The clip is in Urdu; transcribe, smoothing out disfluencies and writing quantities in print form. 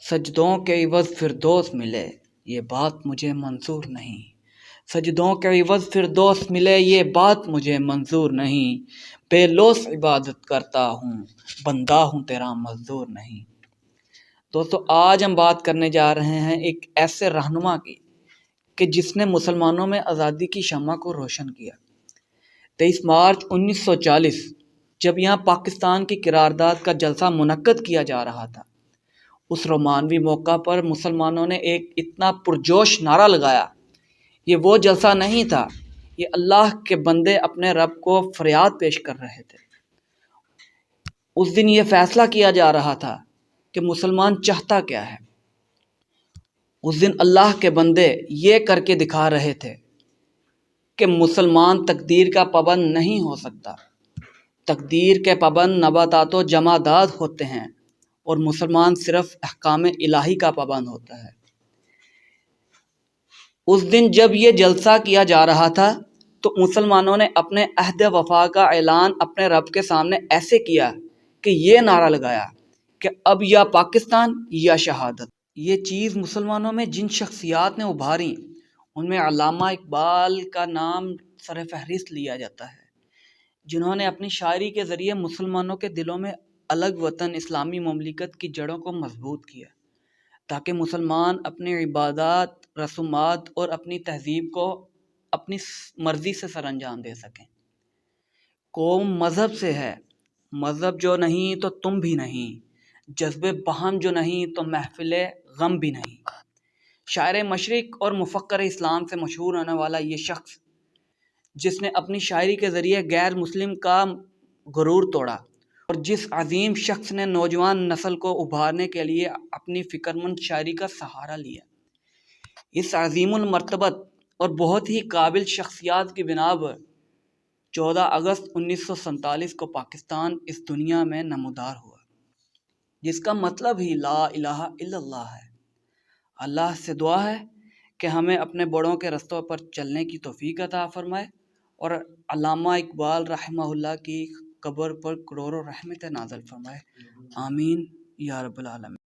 سجدوں کے عوض فردوس ملے یہ بات مجھے منظور نہیں، سجدوں کے عوض فردوس ملے یہ بات مجھے منظور نہیں، بے لوث عبادت کرتا ہوں بندہ ہوں تیرا مزدور نہیں۔ دوستو آج ہم بات کرنے جا رہے ہیں ایک ایسے رہنما کی کہ جس نے مسلمانوں میں آزادی کی شمع کو روشن کیا۔ 23 مارچ 1940 جب یہاں پاکستان کی قرارداد کا جلسہ منعقد کیا جا رہا تھا، اس رومانوی موقع پر مسلمانوں نے ایک اتنا پرجوش نعرہ لگایا۔ یہ وہ جلسہ نہیں تھا، یہ اللہ کے بندے اپنے رب کو فریاد پیش کر رہے تھے۔ اس دن یہ فیصلہ کیا جا رہا تھا کہ مسلمان چاہتا کیا ہے۔ اس دن اللہ کے بندے یہ کر کے دکھا رہے تھے کہ مسلمان تقدیر کا پابند نہیں ہو سکتا۔ تقدیر کے پابند نباتات و جمادات ہوتے ہیں اور مسلمان صرف احکام الہی کا پابند ہوتا ہے۔ اس دن جب یہ جلسہ کیا جا رہا تھا تو مسلمانوں نے اپنے عہد وفا کا اعلان اپنے رب کے سامنے ایسے کیا کہ یہ نعرہ لگایا کہ اب یا پاکستان یا شہادت۔ یہ چیز مسلمانوں میں جن شخصیات نے ابھاری ان میں علامہ اقبال کا نام سر فہرست لیا جاتا ہے، جنہوں نے اپنی شاعری کے ذریعے مسلمانوں کے دلوں میں الگ وطن اسلامی مملکت کی جڑوں کو مضبوط کیا تاکہ مسلمان اپنی عبادات، رسومات اور اپنی تہذیب کو اپنی مرضی سے سر انجام دے سکیں۔ قوم مذہب سے ہے، مذہب جو نہیں تو تم بھی نہیں، جذبے باہم جو نہیں تو محفل غم بھی نہیں۔ شاعر مشرق اور مفکر اسلام سے مشہور ہونے والا یہ شخص جس نے اپنی شاعری کے ذریعے غیر مسلم کا غرور توڑا اور جس عظیم شخص نے نوجوان نسل کو ابھارنے کے لیے اپنی فکرمند شاعری کا سہارا لیا، اس عظیم المرتبت اور بہت ہی قابل شخصیات کی بنا پر 14 اگست 1947 کو پاکستان اس دنیا میں نمودار ہوا، جس کا مطلب ہی لا الہ الا اللہ ہے۔ اللہ سے دعا ہے کہ ہمیں اپنے بڑوں کے رستوں پر چلنے کی توفیق عطا فرمائے اور علامہ اقبال رحمہ اللہ کی قبر پر کروڑوں رحمت نازل فرمائے، آمین یا رب العالمین۔